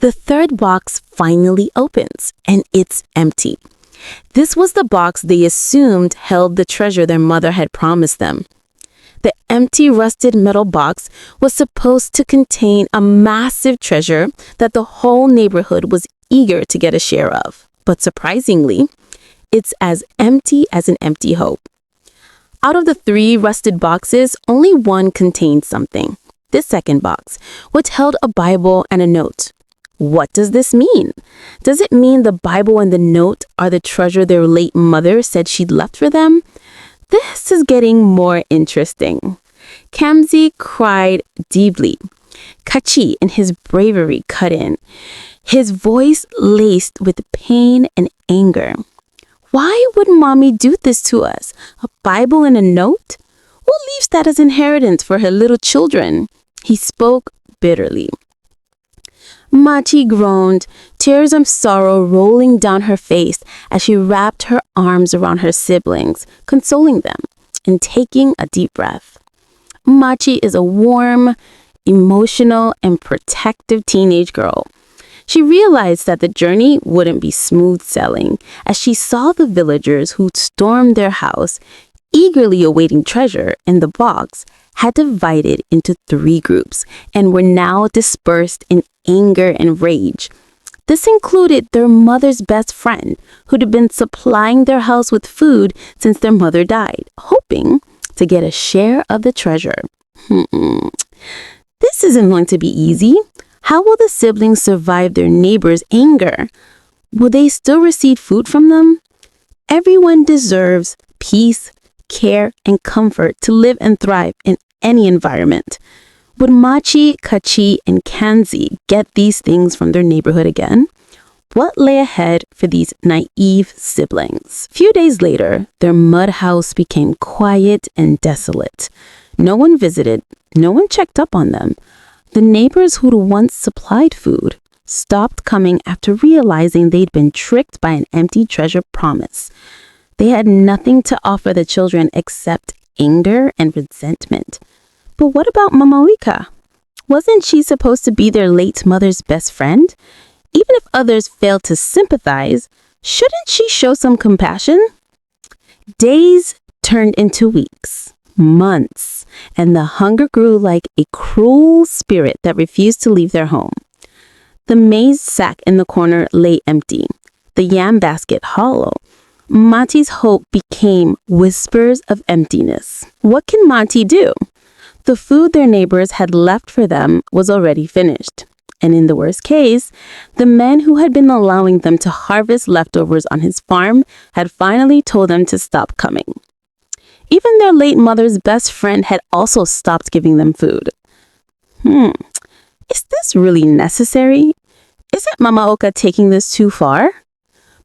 The third box finally opens, and it's empty. This was the box they assumed held the treasure their mother had promised them. The empty, rusted metal box was supposed to contain a massive treasure that the whole neighborhood was eager to get a share of. But surprisingly, it's as empty as an empty hope. Out of the 3 rusted boxes, only one contained something. This second box, which held a Bible and a note. What does this mean? Does it mean the Bible and the note are the treasure their late mother said she'd left for them? This is getting more interesting. Kamsi cried deeply. Kachi, in his bravery, cut in, his voice laced with pain and anger. Why would Mommy do this to us? A Bible and a note? Who leaves that as inheritance for her little children? He spoke bitterly. Machi groaned, tears of sorrow rolling down her face as she wrapped her arms around her siblings, consoling them and taking a deep breath. Machi is a warm, emotional, and protective teenage girl. She realized that the journey wouldn't be smooth sailing as she saw the villagers who'd stormed their house, eagerly awaiting treasure in the box, had divided into 3 groups and were now dispersed in anger and rage. This included their mother's best friend, who'd been supplying their house with food since their mother died, hoping to get a share of the treasure. This isn't going to be easy. How will the siblings survive their neighbors' anger? Will they still receive food from them? Everyone deserves peace, care, and comfort to live and thrive in any environment. Would Machi, Kachi, and Kanzi get these things from their neighborhood again? What lay ahead for these naive siblings? Few days later, their mud house became quiet and desolate. No one visited, no one checked up on them. The neighbors who'd once supplied food stopped coming after realizing they'd been tricked by an empty treasure promise. They had nothing to offer the children except anger and resentment. But what about Mama Wika? Wasn't she supposed to be their late mother's best friend? Even if others failed to sympathize, shouldn't she show some compassion? Days turned into weeks, months, and the hunger grew like a cruel spirit that refused to leave their home. The maize sack in the corner lay empty, the yam basket hollow. Mati's hope became whispers of emptiness. What can Mati do? The food their neighbors had left for them was already finished. And in the worst case, the men who had been allowing them to harvest leftovers on his farm had finally told them to stop coming. Even their late mother's best friend had also stopped giving them food. Is this really necessary? Isn't Mama Oka taking this too far?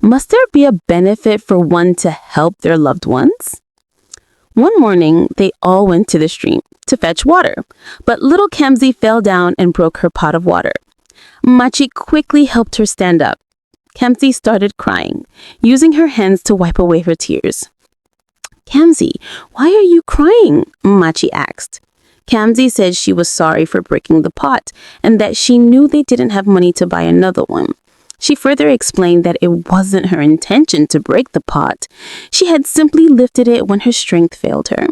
Must there be a benefit for one to help their loved ones? One morning, they all went to the stream to fetch water, but little Kamsi fell down and broke her pot of water. Machi quickly helped her stand up. Kamsi started crying, using her hands to wipe away her tears. Kamsi, why are you crying? Machi asked. Kamsi said she was sorry for breaking the pot and that she knew they didn't have money to buy another one. She further explained that it wasn't her intention to break the pot. She had simply lifted it when her strength failed her.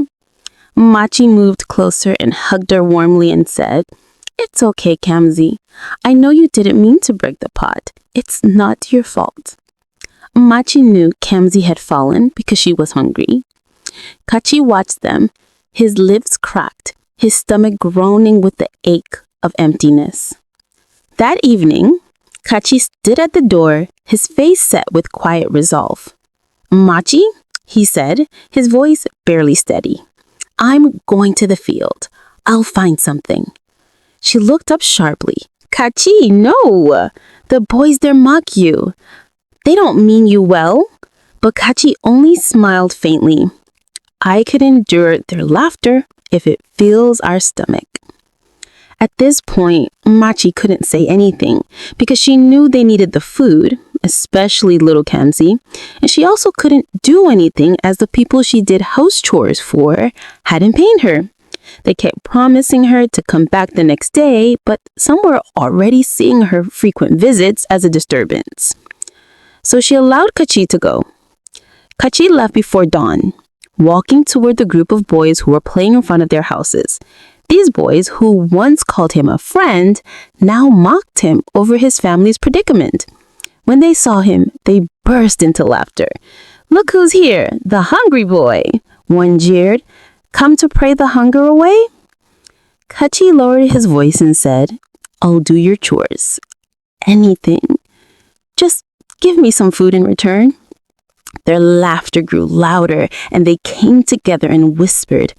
Machi moved closer and hugged her warmly and said, "It's okay, Kamsi. I know you didn't mean to break the pot. It's not your fault." Machi knew Kamsi had fallen because she was hungry. Kachi watched them, his lips cracked, his stomach groaning with the ache of emptiness. That evening, Kachi stood at the door, his face set with quiet resolve. "Machi," he said, his voice barely steady. "I'm going to the field. I'll find something." She looked up sharply. "Kachi, no! The boys there mock you. They don't mean you well." But Kachi only smiled faintly. "I could endure their laughter if it fills our stomach." At this point, Machi couldn't say anything because she knew they needed the food, especially little Kamsi, and she also couldn't do anything as the people she did house chores for hadn't paid her. They kept promising her to come back the next day, but some were already seeing her frequent visits as a disturbance. So she allowed Kachi to go. Kachi left before dawn, walking toward the group of boys who were playing in front of their houses. These boys, who once called him a friend, now mocked him over his family's predicament. When they saw him, they burst into laughter. "Look who's here, the hungry boy," one jeered. "Come to pray the hunger away?" Kachi lowered his voice and said, "I'll do your chores. Anything. Just give me some food in return." Their laughter grew louder, and they came together and whispered,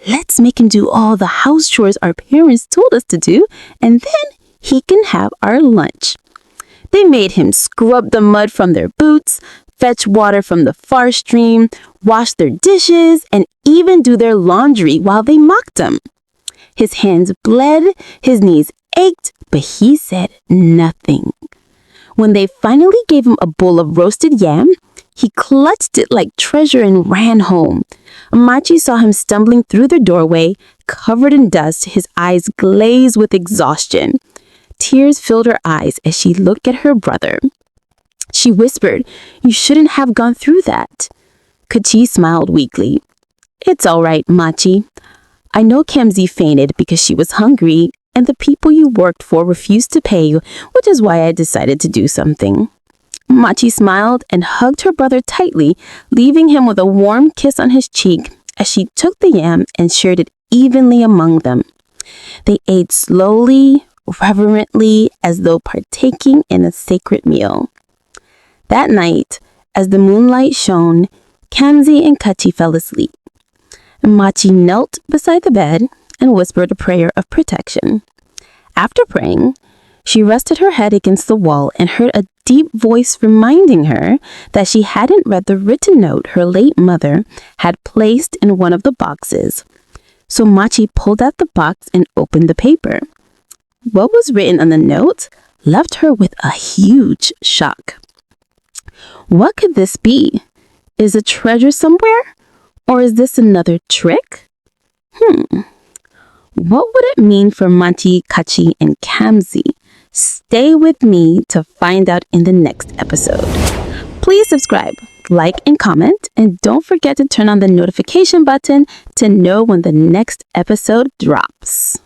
"Let's make him do all the house chores our parents told us to do, and then he can have our lunch." They made him scrub the mud from their boots, fetch water from the far stream, wash their dishes, and even do their laundry while they mocked him. His hands bled, his knees ached, but he said nothing. When they finally gave him a bowl of roasted yam, he clutched it like treasure and ran home. Machi saw him stumbling through the doorway, covered in dust, his eyes glazed with exhaustion. Tears filled her eyes as she looked at her brother. She whispered, "You shouldn't have gone through that." Kachi smiled weakly. "It's all right, Machi. I know Kamzi fainted because she was hungry, and the people you worked for refused to pay you, which is why I decided to do something." Machi smiled and hugged her brother tightly, leaving him with a warm kiss on his cheek as she took the yam and shared it evenly among them. They ate slowly, reverently, as though partaking in a sacred meal. That night, as the moonlight shone, Kamzi and Kachi fell asleep. Machi knelt beside the bed and whispered a prayer of protection. After praying, she rested her head against the wall and heard a deep voice reminding her that she hadn't read the written note her late mother had placed in one of the boxes. So Machi pulled out the box and opened the paper. What was written on the note left her with a huge shock. What could this be? Is a treasure somewhere? Or is this another trick? What would it mean for Machi, Kachi, and Kamzi? Stay with me to find out in the next episode. Please subscribe, like, and comment, and don't forget to turn on the notification button to know when the next episode drops.